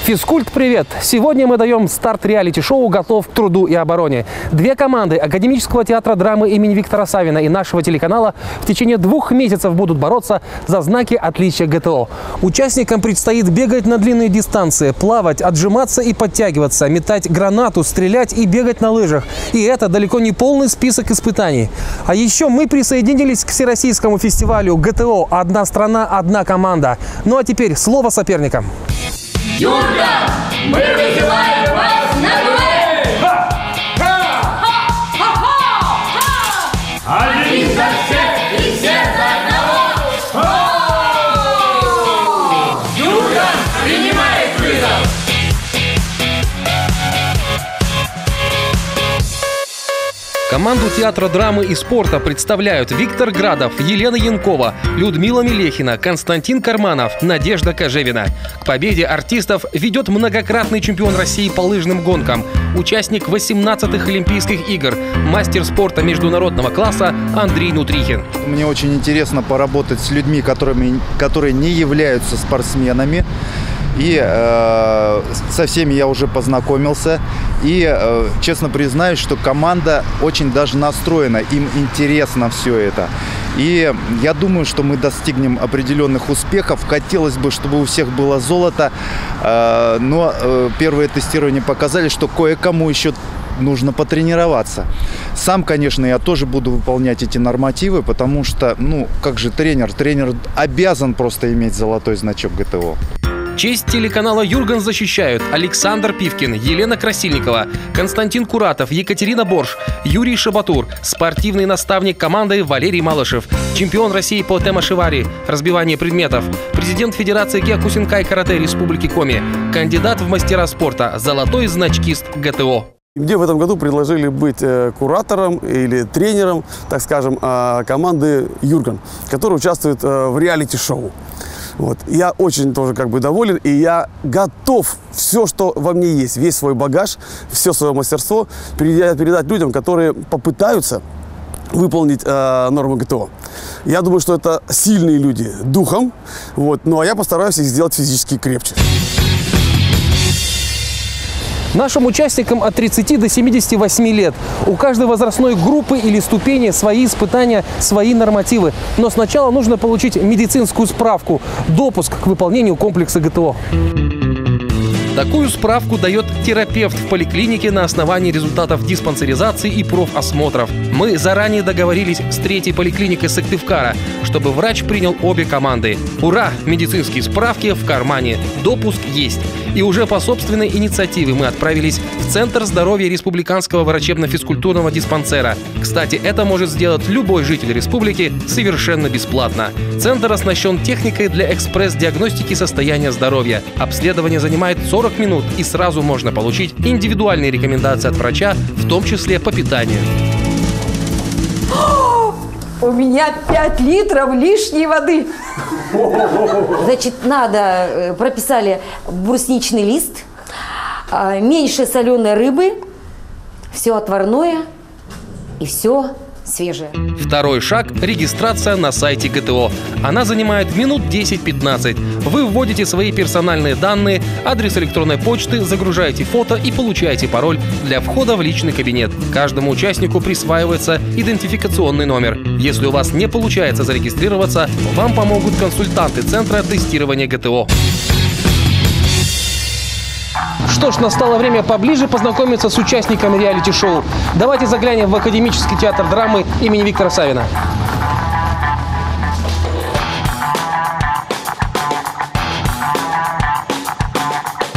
Физкульт, привет! Сегодня мы даем старт реалити-шоу «Готов к труду и обороне». Две команды Академического театра драмы имени Виктора Савина и нашего телеканала в течение 2 месяцев будут бороться за знаки отличия ГТО. Участникам предстоит бегать на длинные дистанции, плавать, отжиматься и подтягиваться, метать гранату, стрелять и бегать на лыжах. И это далеко не полный список испытаний. А еще мы присоединились к всероссийскому фестивалю ГТО «Одна страна, одна команда». Ну а теперь слово соперникам. Юрка, мы вызываем вас на дуэль! Один за всех и все за одного! Юрка принимает вызов! Команду театра драмы и спорта представляют Виктор Градов, Елена Янкова, Людмила Мелехина, Константин Карманов, Надежда Кожевина. К победе артистов ведет многократный чемпион России по лыжным гонкам, участник 18-х Олимпийских игр, мастер спорта международного класса Андрей Нутрихин. Мне очень интересно поработать с людьми, которые не являются спортсменами. И со всеми я уже познакомился. И честно признаюсь, что команда очень даже настроена. Им интересно все это. И я думаю, что мы достигнем определенных успехов. Хотелось бы, чтобы у всех было золото. Но первые тестирования показали, что кое-кому еще нужно потренироваться. Сам, конечно, я тоже буду выполнять эти нормативы, потому что, как же тренер? Тренер обязан просто иметь золотой значок ГТО. Честь телеканала «Юрган» защищают Александр Пивкин, Елена Красильникова, Константин Куратов, Екатерина Борш, Юрий Шабатур, спортивный наставник команды Валерий Малышев, чемпион России по темашивари, разбивание предметов, президент Федерации киокусинкай карате Республики Коми, кандидат в мастера спорта, золотой значкист ГТО. Мне в этом году предложили быть куратором или тренером, так скажем, команды «Юрган», которая участвует в реалити-шоу. Вот. Я очень тоже доволен, и я готов все, что во мне есть, весь свой багаж, все свое мастерство передать людям, которые попытаются выполнить нормы ГТО. Я думаю, что это сильные люди духом, ну а я постараюсь их сделать физически крепче. Нашим участникам от 30 до 78 лет. У каждой возрастной группы или ступени свои испытания, свои нормативы. Но сначала нужно получить медицинскую справку, допуск к выполнению комплекса ГТО. Такую справку дает терапевт в поликлинике на основании результатов диспансеризации и профосмотров. Мы заранее договорились с 3-й поликлиникой Сыктывкара, чтобы врач принял обе команды. Ура! Медицинские справки в кармане. Допуск есть. И уже по собственной инициативе мы отправились в Центр здоровья Республиканского врачебно-физкультурного диспансера. Кстати, это может сделать любой житель республики совершенно бесплатно. Центр оснащен техникой для экспресс-диагностики состояния здоровья. Обследование занимает 40 минут, и сразу можно получить индивидуальные рекомендации от врача, в том числе по питанию. У меня 5 литров лишней воды. Значит, прописали брусничный лист, меньше соленой рыбы, все отварное и все свежее. Второй шаг – регистрация на сайте ГТО. Она занимает минут 10-15. Вы вводите свои персональные данные, адрес электронной почты, загружаете фото и получаете пароль для входа в личный кабинет. Каждому участнику присваивается идентификационный номер. Если у вас не получается зарегистрироваться, вам помогут консультанты Центра тестирования ГТО. Что ж, настало время поближе познакомиться с участниками реалити-шоу. Давайте заглянем в Академический театр драмы имени Виктора Савина.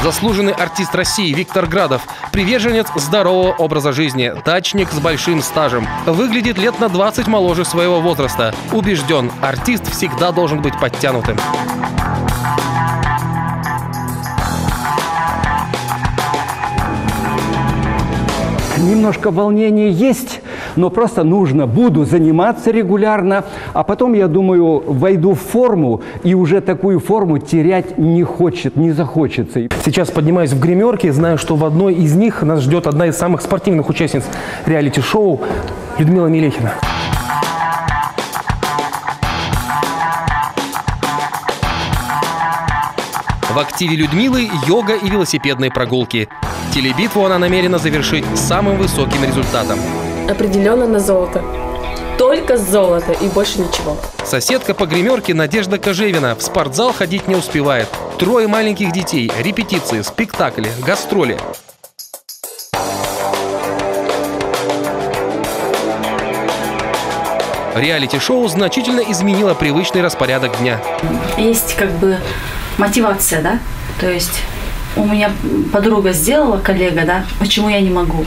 Заслуженный артист России Виктор Градов, приверженец здорового образа жизни, дачник с большим стажем, выглядит лет на 20 моложе своего возраста. Убежден, артист всегда должен быть подтянутым. немножко волнения есть, но просто буду заниматься регулярно, а потом, я думаю, войду в форму, и уже такую форму терять не захочется. Сейчас поднимаюсь в гримерке, знаю, что в одной из них нас ждет одна из самых спортивных участниц реалити-шоу Людмила Мелехина. В активе Людмилы йога и велосипедные прогулки. Телебитву она намерена завершить самым высоким результатом. Определенно на золото. Только золото и больше ничего. Соседка по гримерке Надежда Кожевина в спортзал ходить не успевает. 3 маленьких детей, репетиции, спектакли, гастроли. Реалити-шоу значительно изменило привычный распорядок дня. Есть мотивация, да? То есть у меня подруга сделала, коллега, да? Почему я не могу?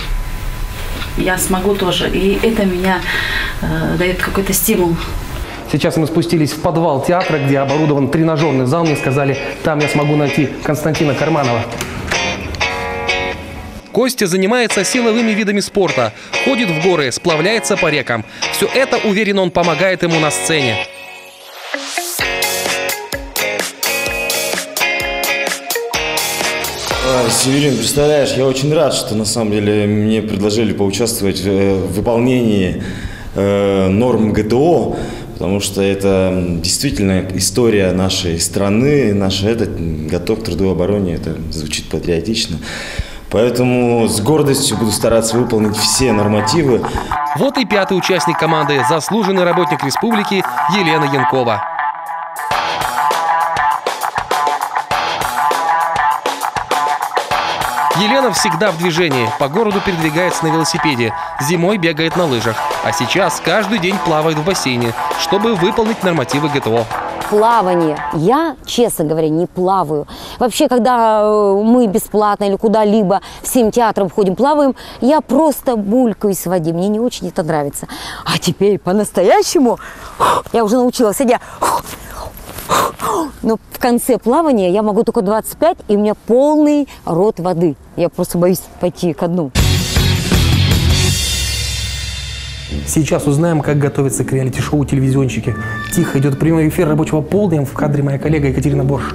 Я смогу тоже. И это меня дает какой-то стимул. Сейчас мы спустились в подвал театра, где оборудован тренажерный зал. Мне сказали, там я смогу найти Константина Карманова. Костя занимается силовыми видами спорта, ходит в горы, сплавляется по рекам. Все это, уверен, он помогает ему на сцене. Северин, представляешь, я очень рад, что на самом деле мне предложили поучаствовать в выполнении норм ГТО, потому что это действительно история нашей страны, готов к труду и обороне, это звучит патриотично. Поэтому с гордостью буду стараться выполнить все нормативы. Вот и 5-й участник команды, заслуженный работник республики Елена Янкова. Елена всегда в движении, по городу передвигается на велосипеде, зимой бегает на лыжах, а сейчас каждый день плавает в бассейне, чтобы выполнить нормативы ГТО. Плавание. Я, честно говоря, не плаваю. Вообще, когда мы бесплатно или куда-либо всем театром ходим, плаваем, я просто булькаюсь в воде. Мне не очень это нравится. А теперь по-настоящему я уже научилась. Но в конце плавания я могу только 25, и у меня полный рот воды. Я просто боюсь пойти ко дну. Сейчас узнаем, как готовится к реалити-шоу телевизионщики. Тихо, идет прямой эфир рабочего полдня. В кадре моя коллега Екатерина Борш.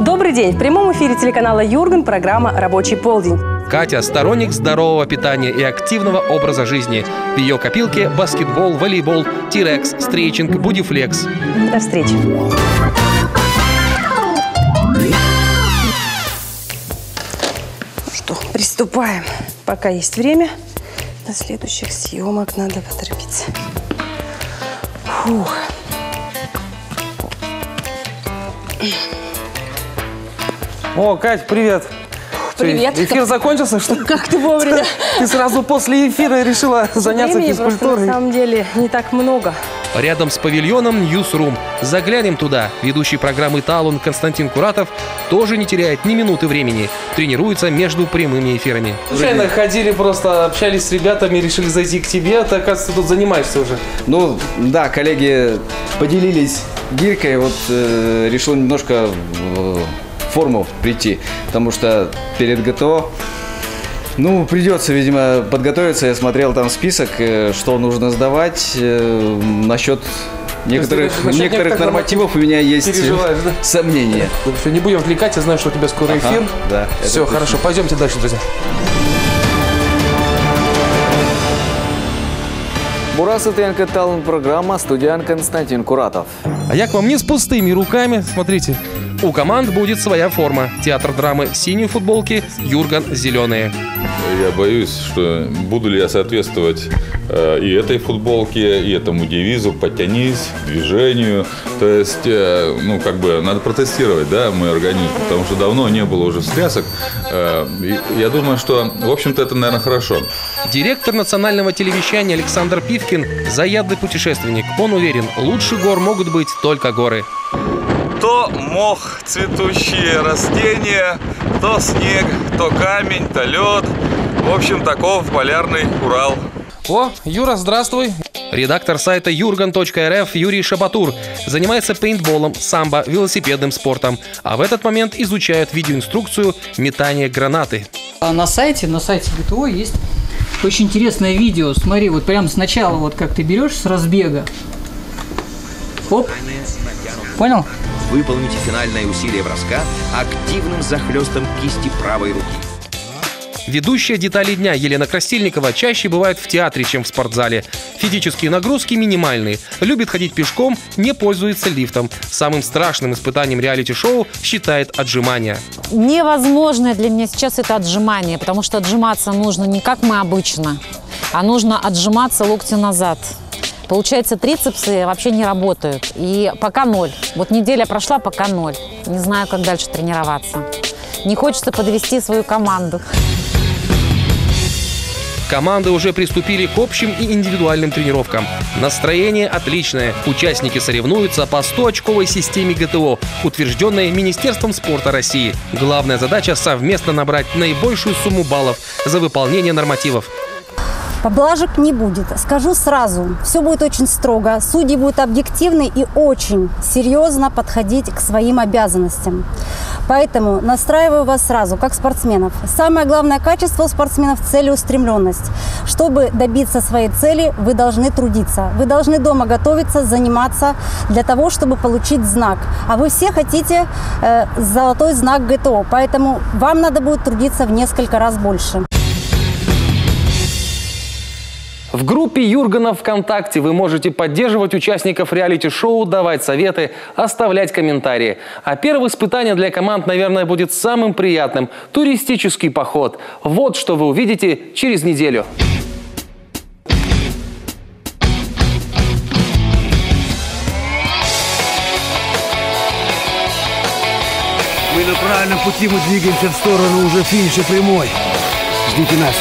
Добрый день. В прямом эфире телеканала «Юрган» программа «Рабочий полдень». Катя – сторонник здорового питания и активного образа жизни. В ее копилке баскетбол, волейбол, тирекс, стрейчинг, бодифлекс. До встречи. Что, приступаем. Пока есть время, до следующих съемок надо поторопиться. Фух. О, Кать, привет. Привет. Эфир закончился, что ли? Как ты вовремя? Ты сразу после эфира решила заняться физкультурой. На самом деле не так много. Рядом с павильоном Newsroom. Заглянем туда. Ведущий программы «Талон» Константин Куратов тоже не теряет ни минуты времени. Тренируется между прямыми эфирами. Случайно ходили, просто общались с ребятами, решили зайти к тебе. Ты, оказывается, тут занимаешься уже. Ну, да, коллеги поделились гирькой. Вот решил немножко в форму прийти, потому что перед ГТО, придется, видимо, подготовиться. Я смотрел там список, что нужно сдавать. Насчет некоторых нормативов у меня есть сомнения. Все, не будем отвлекать, я знаю, что у тебя скоро эфир. Да, все, хорошо, пойдемте дальше, друзья. Бурасы ТНК Талон программа, студент Константин Куратов. А я к вам не с пустыми руками. Смотрите, у команд будет своя форма. Театр драмы синие футболки, Юрган зеленые. Я боюсь, что буду ли я соответствовать и этой футболке, и этому девизу «Подтянись», движению. То есть, надо протестировать, да, мой организм, потому что давно не было уже встрясок. Я думаю, что, в общем-то, это, наверное, хорошо. Директор национального телевещания Александр Пивкин – заядлый путешественник. Он уверен, лучше гор могут быть только горы. То мох, цветущие растения, то снег, то камень, то лед. В общем, таков полярный Урал. О, Юра, здравствуй. Редактор сайта jurgen.rf Юрий Шабатур занимается пейнтболом, самбо, велосипедным спортом, а в этот момент изучает видеоинструкцию метания гранаты. А на сайте ГТО есть очень интересное видео. Смотри, вот прямо сначала, вот как ты берешь с разбега. Оп. Понял? Выполните финальное усилие броска активным захлестом кисти правой руки. Ведущая «Детали дня» Елена Красильникова чаще бывает в театре, чем в спортзале. Физические нагрузки минимальные. Любит ходить пешком, не пользуется лифтом. Самым страшным испытанием реалити-шоу считает отжимания. Невозможное для меня сейчас это отжимание, потому что отжиматься нужно не как мы обычно, а нужно отжиматься локтем назад. Получается, трицепсы вообще не работают. И пока 0. Вот неделя прошла, пока 0. Не знаю, как дальше тренироваться. Не хочется подвести свою команду. Команды уже приступили к общим и индивидуальным тренировкам. Настроение отличное. Участники соревнуются по 100-очковой системе ГТО, утвержденной Министерством спорта России. Главная задача – совместно набрать наибольшую сумму баллов за выполнение нормативов. Поблажек не будет. Скажу сразу, все будет очень строго. Судьи будут объективны и очень серьезно подходить к своим обязанностям. Поэтому настраиваю вас сразу, как спортсменов. Самое главное качество у спортсменов – целеустремленность. Чтобы добиться своей цели, вы должны трудиться. Вы должны дома готовиться, заниматься для того, чтобы получить знак. А вы все хотите золотой знак ГТО, поэтому вам надо будет трудиться в несколько раз больше. В группе Юргена ВКонтакте вы можете поддерживать участников реалити-шоу, давать советы, оставлять комментарии. А первое испытание для команд, наверное, будет самым приятным – туристический поход. Вот что вы увидите через неделю. Мы на правильном пути, мы двигаемся в сторону уже финиша прямой. Ждите нас.